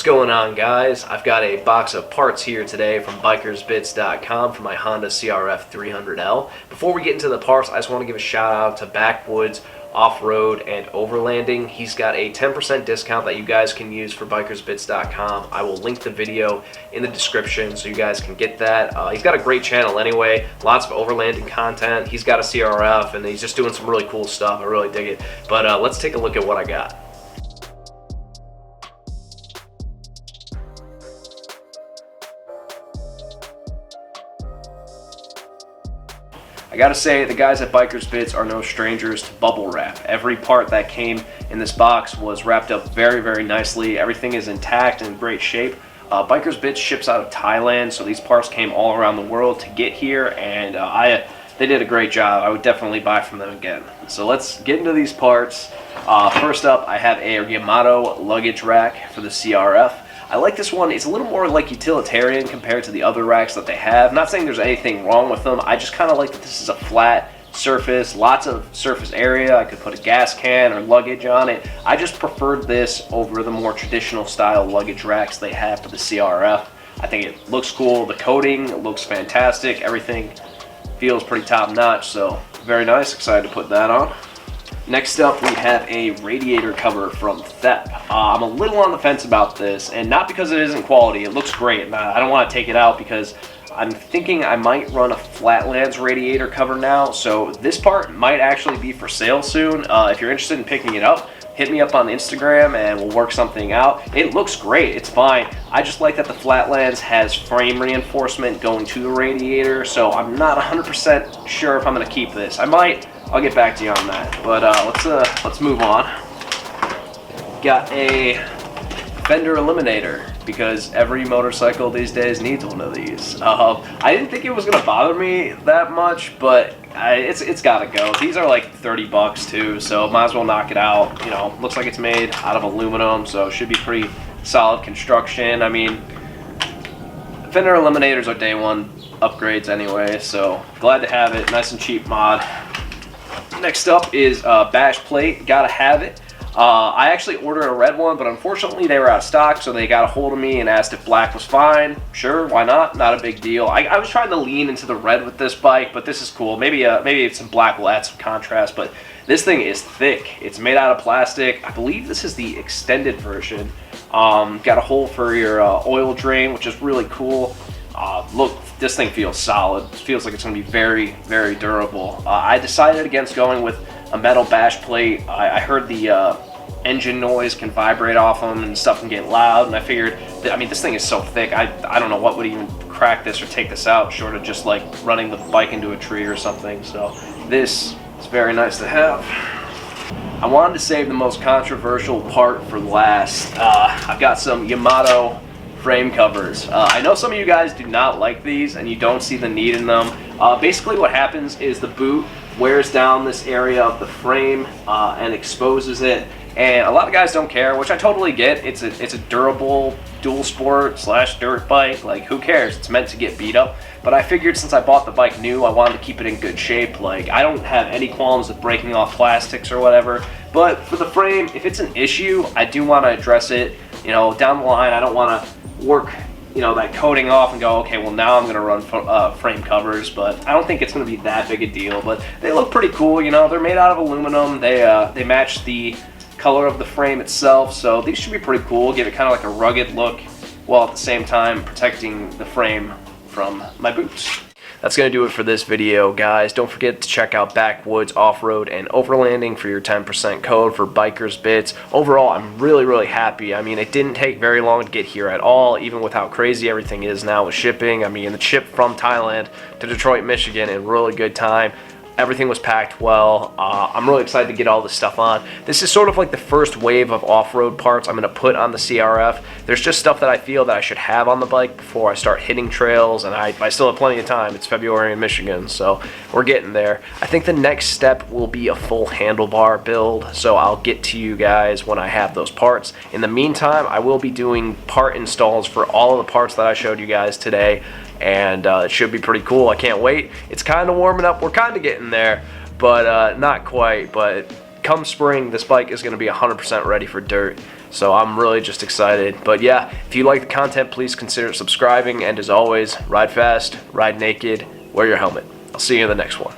What's going on, guys? I've got a box of parts here today from Bikerzbits.com for my Honda CRF300L. Before we get into the parts, I just want to give a shout out to Backwoods Off-Road and Overlanding. He's got a 10% discount that you guys can use for Bikerzbits.com. I will link the video in the description so you guys can get that. He's got a great channel anyway, lots of overlanding content. He's got a CRF and he's just doing some really cool stuff. I really dig it. But let's take a look at what I got. I gotta say, the guys at Bikerzbits are no strangers to bubble wrap. Every part that came in this box was wrapped up very, very nicely. Everything is intact and in great shape. Bikerzbits ships out of Thailand, so these parts came all around the world to get here, and they did a great job. I would definitely buy from them again. So let's get into these parts. First up, I have a Yamoto luggage rack for the CRF. I like this one. It's a little more like utilitarian compared to the other racks that they have. Not saying there's anything wrong with them. I just kind of like that this is a flat surface, lots of surface area. I could put a gas can or luggage on it. I just preferred this over the more traditional style luggage racks they have for the CRF. I think it looks cool. The coating looks fantastic. Everything feels pretty top notch, so very nice. Excited to put that on. Next up, we have a radiator cover from Thep. I'm a little on the fence about this, and not because it isn't quality. It looks great, and I don't want to take it out because I'm thinking I might run a Flatlands radiator cover now, so this part might actually be for sale soon. If you're interested in picking it up, hit me up on Instagram and we'll work something out. It looks great, it's fine. I just like that the Flatlands has frame reinforcement going to the radiator, so I'm not 100% sure if I'm going to keep this. I might. I'll get back to you on that, but let's move on. Got a Fender Eliminator because every motorcycle these days needs one of these. I didn't think it was gonna bother me that much, but it's gotta go. These are like 30 bucks too, so might as well knock it out. You know, looks like it's made out of aluminum, so it should be pretty solid construction. I mean, Fender Eliminators are day one upgrades anyway, so glad to have it. Nice and cheap mod. Next up is bash plate. Gotta have it. I actually ordered a red one, but unfortunately they were out of stock, so they got a hold of me and asked if black was fine. Sure, why not? Not a big deal. I was trying to lean into the red with this bike, but this is cool. Maybe some black will add some contrast, but this thing is thick. It's made out of plastic. I believe this is the extended version. Got a hole for your oil drain, which is really cool. Look, this thing feels solid. It feels like it's going to be very, very durable. I decided against going with a metal bash plate. I heard the engine noise can vibrate off them and stuff can get loud, and I figured that, I mean, this thing is so thick, I don't know what would even crack this or take this out short of just like running the bike into a tree or something. So this is very nice to have. I wanted to save the most controversial part for last. I've got some Yamoto frame covers. I know some of you guys do not like these and you don't see the need in them. Basically what happens is the boot wears down this area of the frame and exposes it, and a lot of guys don't care, which I totally get. It's a durable dual sport / dirt bike. Like, who cares? It's meant to get beat up. But I figured since I bought the bike new, I wanted to keep it in good shape. Like, I don't have any qualms with breaking off plastics or whatever, but for the frame, if it's an issue, I do want to address it. You know, down the line, I don't want to work, you know, that coating off and go, okay, well now I'm going to run frame covers, but I don't think it's going to be that big a deal. But they look pretty cool, you know. They're made out of aluminum. They match the color of the frame itself, so these should be pretty cool. Give it kind of like a rugged look while at the same time protecting the frame from my boots. That's going to do it for this video, guys. Don't forget to check out Backwoods Off-Road and Overlanding for your 10% code for Bikerzbits. Overall, I'm really, really happy. I mean, it didn't take very long to get here at all, even with how crazy everything is now with shipping. I mean, it shipped from Thailand to Detroit, Michigan in really good time. Everything was packed well. I'm really excited to get all this stuff on. This is sort of like the first wave of off-road parts I'm going to put on the CRF. There's just stuff that I feel that I should have on the bike before I start hitting trails, and I still have plenty of time. It's February in Michigan, so we're getting there. I think the next step will be a full handlebar build, so I'll get to you guys when I have those parts. In the meantime, I will be doing part installs for all of the parts that I showed you guys today, and it should be pretty cool. I can't wait. It's kind of warming up. We're kind of getting there, but not quite. But come spring, this bike is going to be 100% ready for dirt. So I'm really just excited. But yeah, if you like the content, please consider subscribing. And as always, ride fast, ride naked, wear your helmet. I'll see you in the next one.